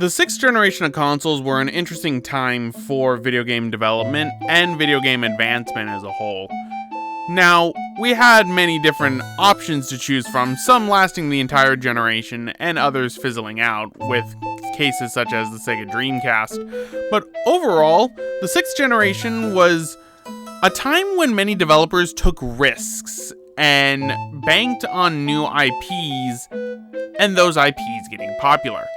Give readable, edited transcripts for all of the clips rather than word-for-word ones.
The sixth generation of consoles were an interesting time for video game development and video game advancement as a whole. Now, we had many different options to choose from, some lasting the entire generation and others fizzling out, with cases such as the Sega Dreamcast. But overall, the sixth generation was a time when many developers took risks and banked on new IPs and those IPs getting popular.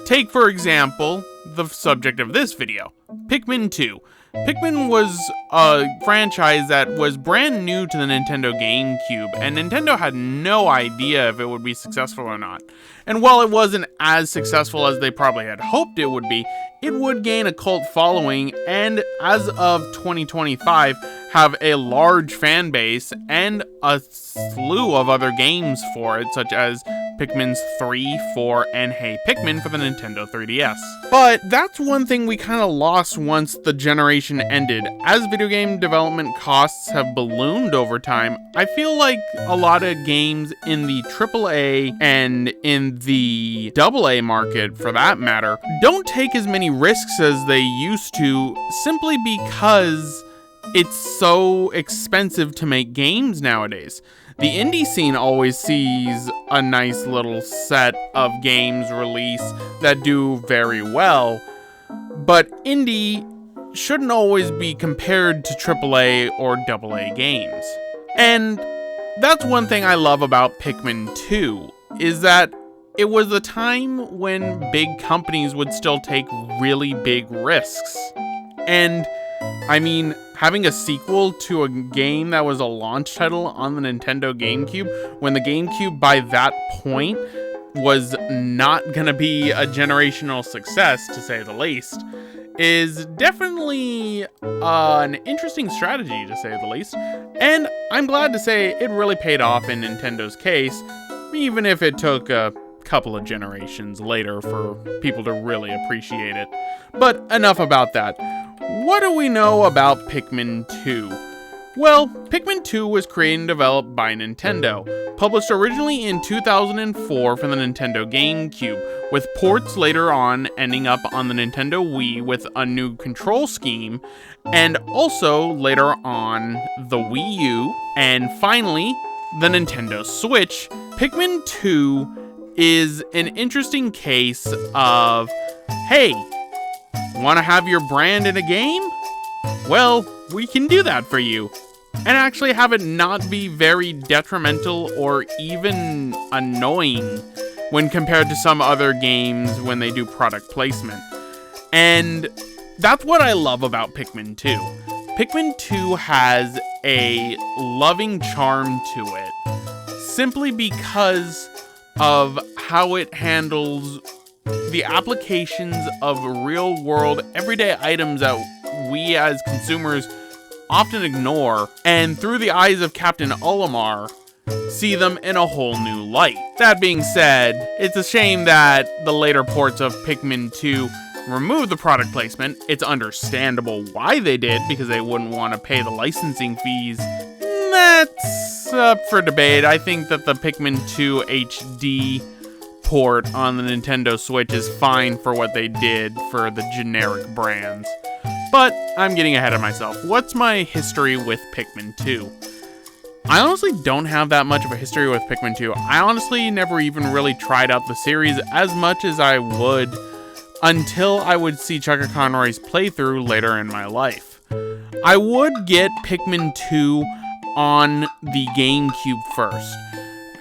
Take, for example, the subject of this video, Pikmin 2. Pikmin was a franchise that was brand new to the Nintendo GameCube, and Nintendo had no idea if it would be successful or not. And while it wasn't as successful as they probably had hoped it would be, it would gain a cult following, and as of 2025, have a large fan base and a slew of other games for it, such as Pikmin 3, 4, and Hey Pikmin for the Nintendo 3DS. But that's one thing we kind of lost once the generation ended. As video game development costs have ballooned over time, I feel like a lot of games in the AAA and in the AA market, for that matter, don't take as many risks as they used to, simply because it's so expensive to make games nowadays. The indie scene always sees a nice little set of games release that do very well, but indie shouldn't always be compared to AAA or AA games. And that's one thing I love about Pikmin 2, is that it was a time when big companies would still take really big risks. And I mean, having a sequel to a game that was a launch title on the Nintendo GameCube, when the GameCube by that point was not gonna be a generational success, to say the least, is definitely an interesting strategy, to say the least. And I'm glad to say it really paid off in Nintendo's case, even if it took a couple of generations later for people to really appreciate it. But enough about that. What do we know about Pikmin 2? Well, Pikmin 2 was created and developed by Nintendo, published originally in 2004 for the Nintendo GameCube, with ports later on ending up on the Nintendo Wii with a new control scheme, and also later on the Wii U, and finally, the Nintendo Switch. Pikmin 2 is an interesting case of, hey, want to have your brand in a game? Well, we can do that for you. And actually have it not be very detrimental or even annoying when compared to some other games when they do product placement. And that's what I love about Pikmin 2. Pikmin 2 has a loving charm to it, simply because of how it handles the applications of real-world, everyday items that we as consumers often ignore, and through the eyes of Captain Olimar, see them in a whole new light. That being said, it's a shame that the later ports of Pikmin 2 removed the product placement. It's understandable why they did, because they wouldn't want to pay the licensing fees. That's up for debate. I think that the Pikmin 2 HD port on the Nintendo Switch is fine for what they did for the generic brands. But I'm getting ahead of myself. What's my history with Pikmin 2? I honestly don't have that much of a history with Pikmin 2. I honestly never even really tried out the series as much as I would until I would see Chucker Conroy's playthrough later in my life. I would get Pikmin 2 on the GameCube first,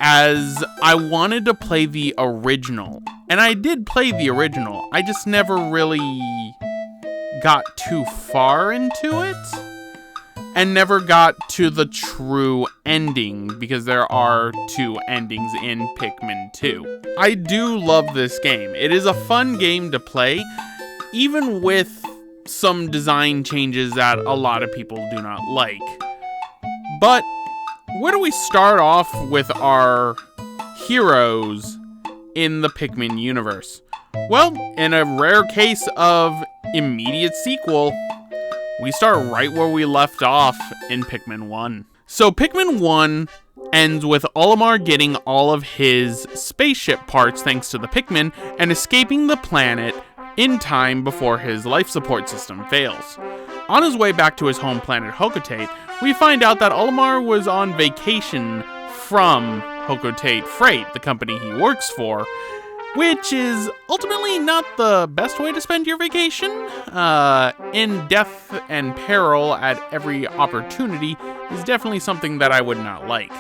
as I wanted to play the original. And I did play the original, I just never really got too far into it, and never got to the true ending, because there are two endings in Pikmin 2. I do love this game. It is a fun game to play, even with some design changes that a lot of people do not like. But where do we start off with our heroes in the Pikmin universe? Well, in a rare case of immediate sequel, we start right where we left off in Pikmin 1. So Pikmin 1 ends with Olimar getting all of his spaceship parts thanks to the Pikmin and escaping the planet in time before his life support system fails. On his way back to his home planet Hocotate, we find out that Olimar was on vacation from Hocotate Freight, the company he works for, which is ultimately not the best way to spend your vacation. In death and peril at every opportunity is definitely something that I would not like.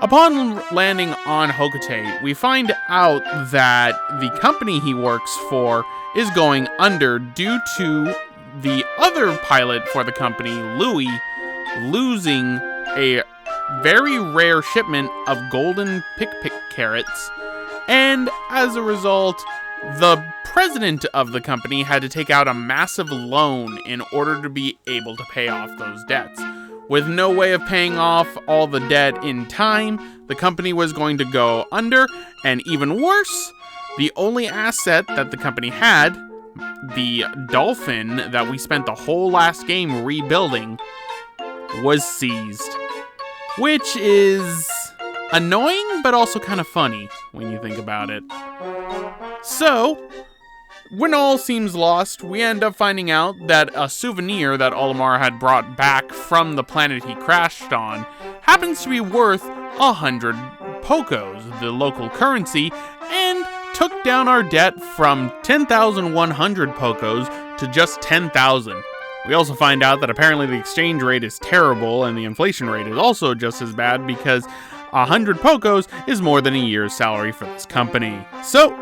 Upon landing on Hocotate, we find out that the company he works for is going under due to the other pilot for the company, Louis, losing a very rare shipment of golden pick carrots, and as a result, the president of the company had to take out a massive loan in order to be able to pay off those debts. With no way of paying off all the debt in time, the company was going to go under, and even worse, the only asset that the company had, the dolphin that we spent the whole last game rebuilding, was seized. Which is annoying, but also kind of funny when you think about it. So, when all seems lost, we end up finding out that a souvenir that Olimar had brought back from the planet he crashed on happens to be worth 100 Pokos, the local currency, and took down our debt from 10,100 Pokos to just 10,000. We also find out that apparently the exchange rate is terrible and the inflation rate is also just as bad because 100 Pokos is more than a year's salary for this company. So,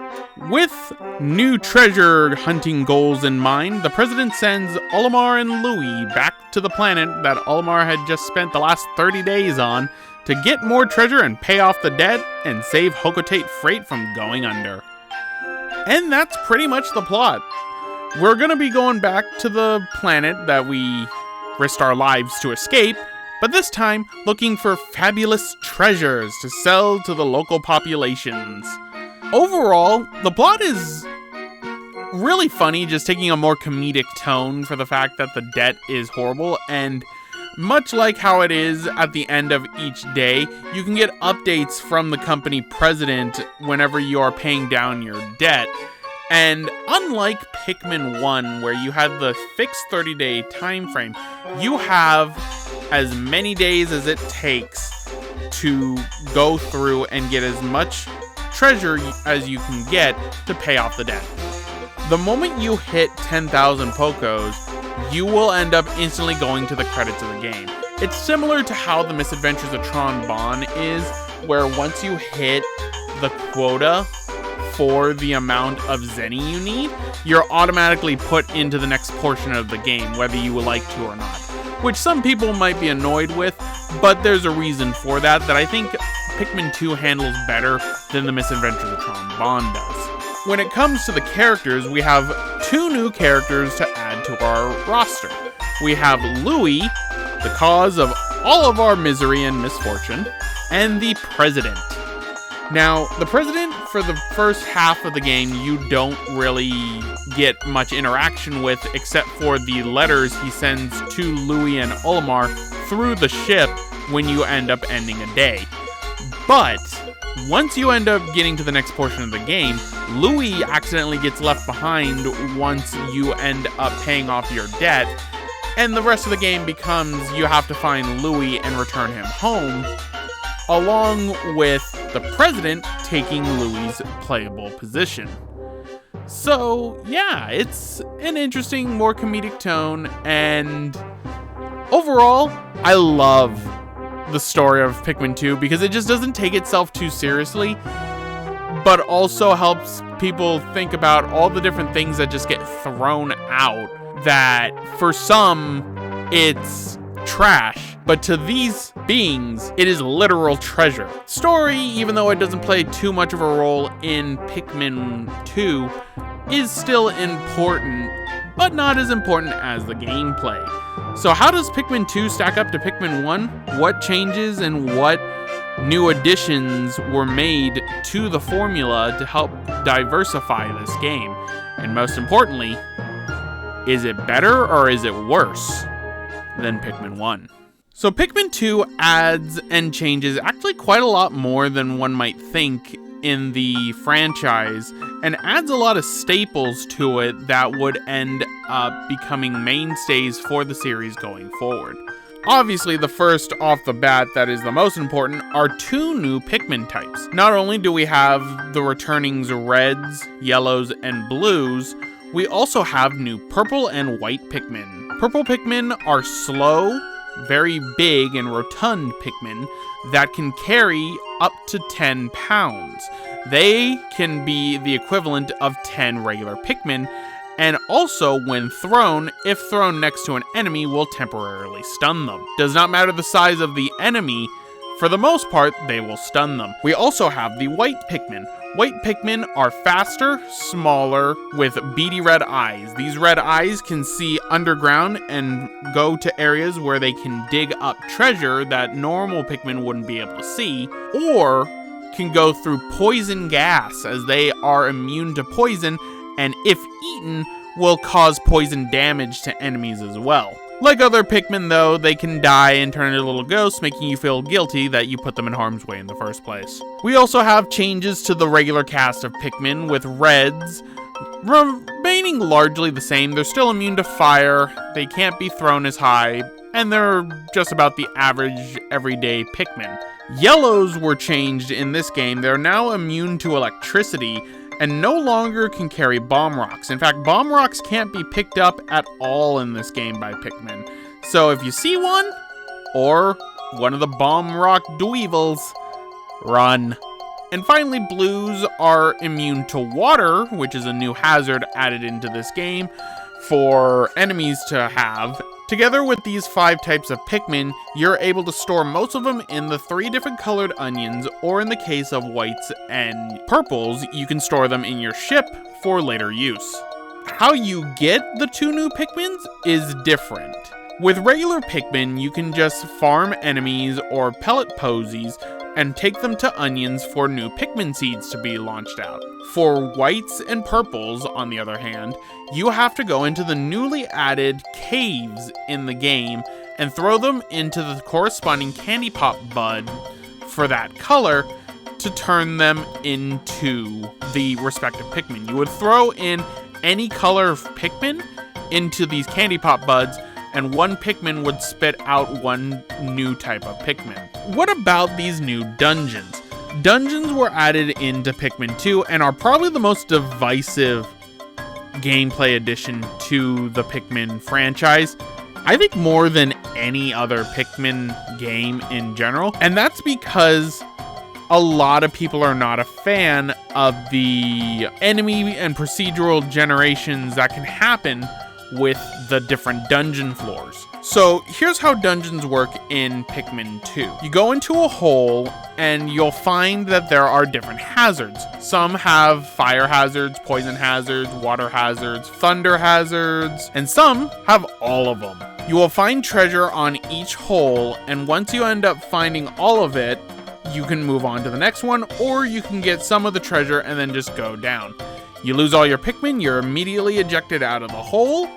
with new treasure hunting goals in mind, the president sends Olimar and Louis back to the planet that Olimar had just spent the last 30 days on to get more treasure and pay off the debt and save Hocotate Freight from going under. And that's pretty much the plot. We're going to be going back to the planet that we risked our lives to escape, but this time looking for fabulous treasures to sell to the local populations. Overall, the plot is really funny, just taking a more comedic tone for the fact that the debt is horrible, and much like how it is at the end of each day, you can get updates from the company president whenever you are paying down your debt. And unlike Pikmin 1, where you had the fixed 30-day time frame, you have as many days as it takes to go through and get as much treasure as you can get to pay off the debt. The moment you hit 10,000 Pokos, you will end up instantly going to the credits of the game. It's similar to how the Misadventures of Tron Bonne is, where once you hit the quota for the amount of Zenny you need, you're automatically put into the next portion of the game, whether you would like to or not. Which some people might be annoyed with, but there's a reason for that I think Pikmin 2 handles better than the Misadventures of Tron Bonne does. When it comes to the characters, we have 2 new characters to add to our roster. We have Louis, the cause of all of our misery and misfortune, and the President. Now, the President, for the first half of the game, you don't really get much interaction with except for the letters he sends to Louis and Olimar through the ship when you end up ending a day. But once you end up getting to the next portion of the game, Louis accidentally gets left behind once you end up paying off your debt, and the rest of the game becomes you have to find Louis and return him home, along with the President taking Louis' playable position. So, yeah, it's an interesting, more comedic tone, and overall, I love the story of Pikmin 2 because it just doesn't take itself too seriously, but also helps people think about all the different things that just get thrown out that for some, it's trash, but to these beings, it is literal treasure. Story, even though it doesn't play too much of a role in Pikmin 2, is still important, but not as important as the gameplay. So how does Pikmin 2 stack up to Pikmin 1? What changes and what new additions were made to the formula to help diversify this game? And most importantly, is it better or is it worse than Pikmin 1? So Pikmin 2 adds and changes actually quite a lot more than one might think in the franchise, and adds a lot of staples to it that would end up becoming mainstays for the series going forward. Obviously, the first off the bat that is the most important are 2 new Pikmin types. Not only do we have the returnings reds, yellows, and blues, we also have new purple and white Pikmin. Purple Pikmin are slow, very big and rotund Pikmin that can carry up to 10 pounds. They can be the equivalent of 10 regular Pikmin, and also when thrown, if thrown next to an enemy, will temporarily stun them. Does not matter the size of the enemy, for the most part, they will stun them. We also have the white Pikmin. White Pikmin are faster, smaller, with beady red eyes. These red eyes can see underground and go to areas where they can dig up treasure that normal Pikmin wouldn't be able to see, or can go through poison gas, as they are immune to poison, and if eaten, will cause poison damage to enemies as well. Like other Pikmin though, they can die and turn into little ghosts, making you feel guilty that you put them in harm's way in the first place. We also have changes to the regular cast of Pikmin, with reds remaining largely the same. They're still immune to fire, they can't be thrown as high, and they're just about the average everyday Pikmin. Yellows were changed in this game. They're now immune to electricity, and no longer can carry bomb rocks. In fact, bomb rocks can't be picked up at all in this game by Pikmin. So if you see one, or one of the bomb rock dweevils, run. And finally, blues are immune to water, which is a new hazard added into this game for enemies to have. Together with these 5 types of Pikmin, you're able to store most of them in the 3 different colored onions, or in the case of whites and purples, you can store them in your ship for later use. How you get the 2 new Pikmins is different. With regular Pikmin, you can just farm enemies or pellet posies and take them to onions for new Pikmin seeds to be launched out. For whites and purples, on the other hand, you have to go into the newly added caves in the game and throw them into the corresponding candy pop bud for that color to turn them into the respective Pikmin. You would throw in any color of Pikmin into these candy pop buds, and one Pikmin would spit out one new type of Pikmin. What about these new dungeons? Dungeons were added into Pikmin 2 and are probably the most divisive gameplay addition to the Pikmin franchise. I think more than any other Pikmin game in general. And that's because a lot of people are not a fan of the enemy and procedural generations that can happen with the different dungeon floors. So here's how dungeons work in Pikmin 2. You go into a hole and you'll find that there are different hazards. Some have fire hazards, poison hazards, water hazards, thunder hazards, and some have all of them. You will find treasure on each hole, and once you end up finding all of it, you can move on to the next one, or you can get some of the treasure and then just go down. You lose all your Pikmin, you're immediately ejected out of the hole,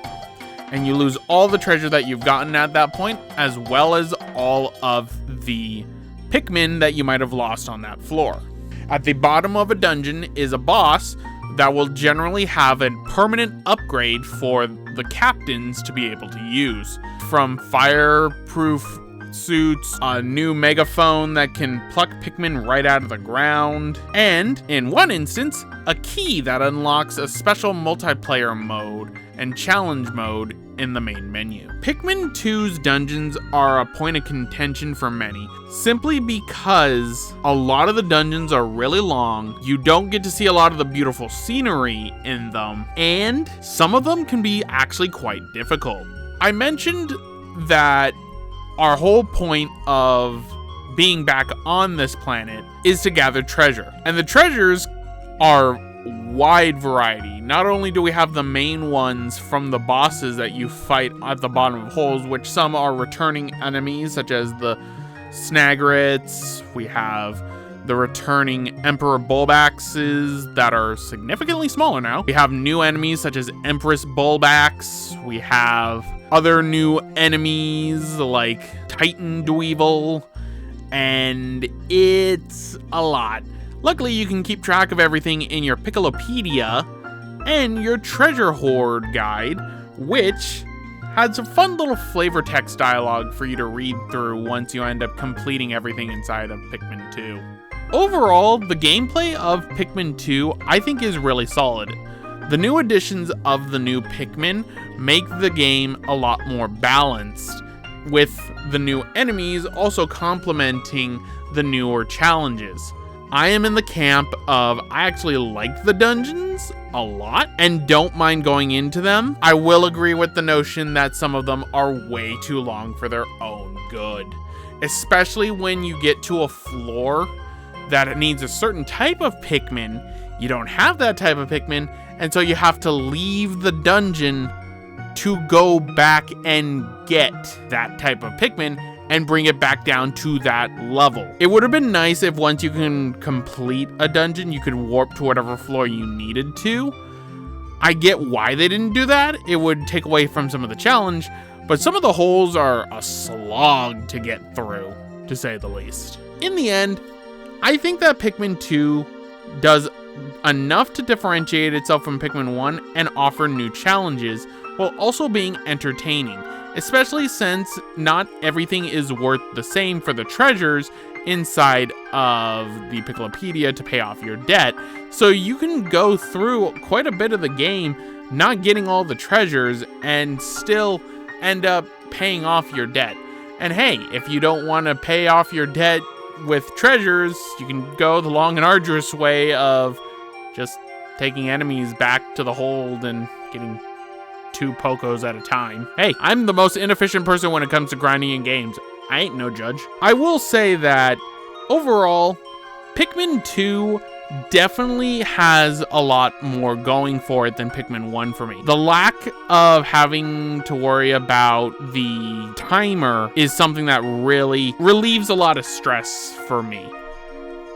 and you lose all the treasure that you've gotten at that point, as well as all of the Pikmin that you might have lost on that floor. At the bottom of a dungeon is a boss that will generally have a permanent upgrade for the captains to be able to use. From fireproof suits, a new megaphone that can pluck Pikmin right out of the ground, and, in one instance, a key that unlocks a special multiplayer mode and challenge mode in the main menu. Pikmin 2's dungeons are a point of contention for many, simply because a lot of the dungeons are really long, you don't get to see a lot of the beautiful scenery in them, and some of them can be actually quite difficult. I mentioned that our whole point of being back on this planet is to gather treasure. And the treasures are wide variety. Not only do we have the main ones from the bosses that you fight at the bottom of holes, which some are returning enemies, such as the Snagrets. We have the returning Emperor Bulbaxes that are significantly smaller now. We have new enemies such as Empress Bulbax. We have other new enemies like Titan Dweevil, and it's a lot. Luckily, you can keep track of everything in your Piccolopedia and your Treasure Hoard guide, which had some fun little flavor text dialogue for you to read through once you end up completing everything inside of Pikmin 2. Overall, the gameplay of Pikmin 2 I think is really solid. The new additions of the new Pikmin make the game a lot more balanced, with the new enemies also complementing the newer challenges. I am in the camp of I actually like the dungeons a lot and don't mind going into them. I will agree with the notion that some of them are way too long for their own good, especially when you get to a floor that it needs a certain type of Pikmin. You don't have that type of Pikmin, and so you have to leave the dungeon to go back and get that type of Pikmin and bring it back down to that level. It would have been nice if once you can complete a dungeon, you could warp to whatever floor you needed to. I get why they didn't do that. It would take away from some of the challenge, but some of the holes are a slog to get through, to say the least. In the end, I think that Pikmin 2 does enough to differentiate itself from Pikmin 1 and offer new challenges while also being entertaining, especially since not everything is worth the same for the treasures inside of the Piccolopedia to pay off your debt. So you can go through quite a bit of the game not getting all the treasures and still end up paying off your debt. And hey, if you don't want to pay off your debt with treasures, you can go the long and arduous way of just taking enemies back to the hold and getting 2 Pokos at a time. Hey, I'm the most inefficient person when it comes to grinding in games. I ain't no judge. I will say that overall, Pikmin 2 definitely has a lot more going for it than Pikmin 1 for me. The lack of having to worry about the timer is something that really relieves a lot of stress for me.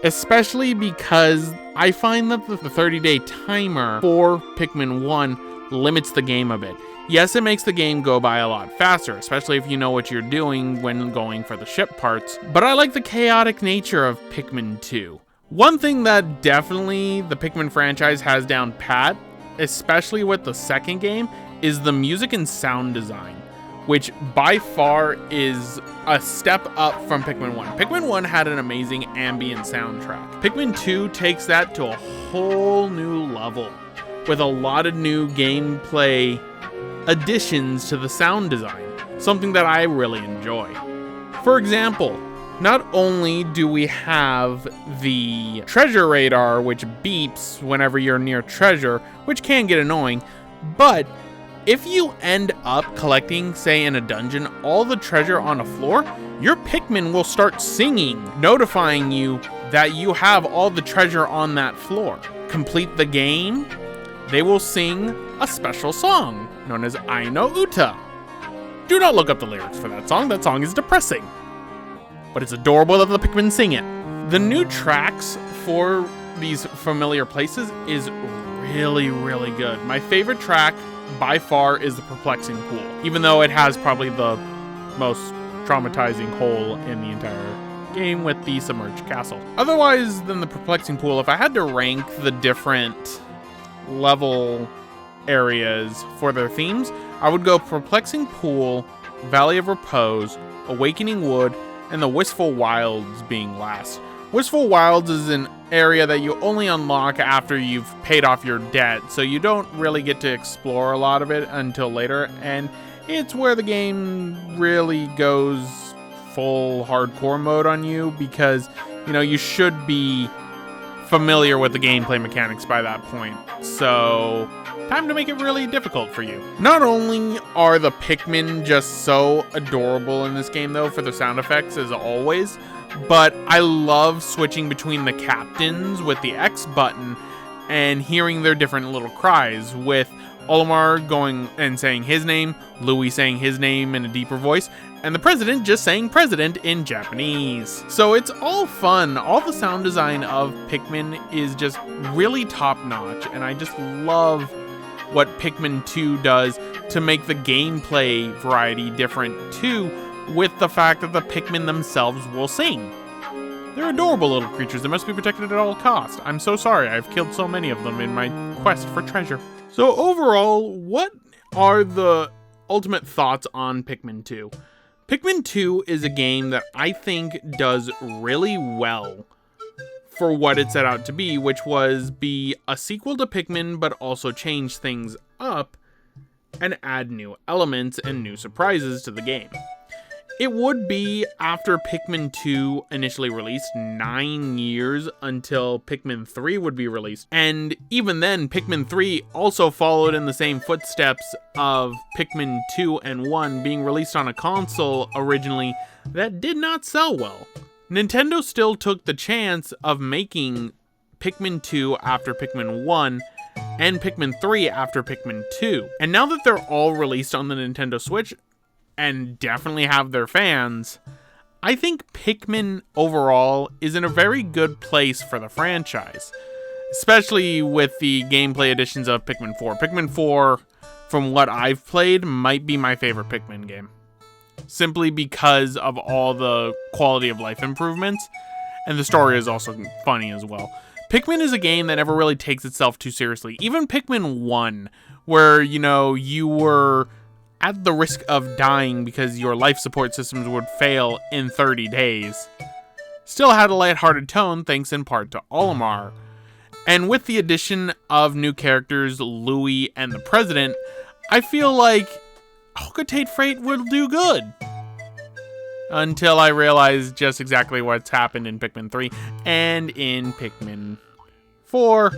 Especially because I find that the 30-day timer for Pikmin 1 limits the game a bit. Yes, it makes the game go by a lot faster, especially if you know what you're doing when going for the ship parts, but I like the chaotic nature of Pikmin 2. One thing that definitely the Pikmin franchise has down pat, especially with the second game, is the music and sound design, which by far is a step up from Pikmin 1. Pikmin 1 had an amazing ambient soundtrack. Pikmin 2 takes that to a whole new level, with a lot of new gameplay additions to the sound design, something that I really enjoy. For example, not only do we have the treasure radar, which beeps whenever you're near treasure, which can get annoying, but if you end up collecting, say in a dungeon, all the treasure on a floor, your Pikmin will start singing, notifying you that you have all the treasure on that floor. Complete the game, they will sing a special song known as I No Uta. Do not look up the lyrics for that song is depressing, but it's adorable that the Pikmin sing it. The new tracks for these familiar places is really, really good. My favorite track by far is the Perplexing Pool, even though it has probably the most traumatizing hole in the entire game with the submerged castle. Otherwise than the Perplexing Pool, if I had to rank the different level areas for their themes, I would go Perplexing Pool, Valley of Repose, Awakening Wood, and the Wistful Wilds being last. Wistful Wilds is an area that you only unlock after you've paid off your debt, so you don't really get to explore a lot of it until later, and it's where the game really goes full hardcore mode on you, because, you know, you should be familiar with the gameplay mechanics by that point, so time to make it really difficult for you. Not only are the Pikmin just so adorable in this game, though, for the sound effects as always, but I love switching between the captains with the X button and hearing their different little cries, with Olimar going and saying his name, Louis saying his name in a deeper voice, and the president just saying president in Japanese. So it's all fun. All the sound design of Pikmin is just really top notch, and I just love what Pikmin 2 does to make the gameplay variety different too, with the fact that the Pikmin themselves will sing. They're adorable little creatures that must be protected at all costs. I'm so sorry I've killed so many of them in my quest for treasure. So overall, what are the ultimate thoughts on Pikmin 2? Pikmin 2 is a game that I think does really well for what it set out to be, which was be a sequel to Pikmin, but also change things up and add new elements and new surprises to the game. It would be, after Pikmin 2 initially released, 9 years until Pikmin 3 would be released. And even then, Pikmin 3 also followed in the same footsteps of Pikmin 2 and 1 being released on a console originally that did not sell well. Nintendo still took the chance of making Pikmin 2 after Pikmin 1 and Pikmin 3 after Pikmin 2. And now that they're all released on the Nintendo Switch, and definitely have their fans, I think Pikmin overall is in a very good place for the franchise, especially with the gameplay additions of Pikmin 4. Pikmin 4, from what I've played, might be my favorite Pikmin game, simply because of all the quality of life improvements, and the story is also funny as well. Pikmin is a game that never really takes itself too seriously. Even Pikmin 1, where, you were at the risk of dying because your life support systems would fail in 30 days, still had a lighthearted tone thanks in part to Olimar. And with the addition of new characters, Louie and the President, I feel like Hocotate Freight will do good. Until I realized just exactly what's happened in Pikmin 3 and in Pikmin 4.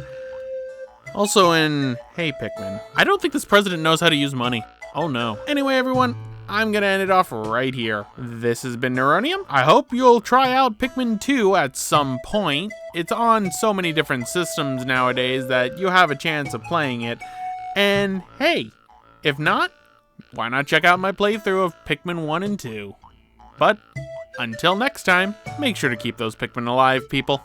Also in Hey Pikmin. I don't think this president knows how to use money. Oh no. Anyway, everyone, I'm gonna end it off right here. This has been Neronium. I hope you'll try out Pikmin 2 at some point. It's on so many different systems nowadays that you have a chance of playing it. And hey, if not, why not check out my playthrough of Pikmin 1 and 2? But until next time, make sure to keep those Pikmin alive, people.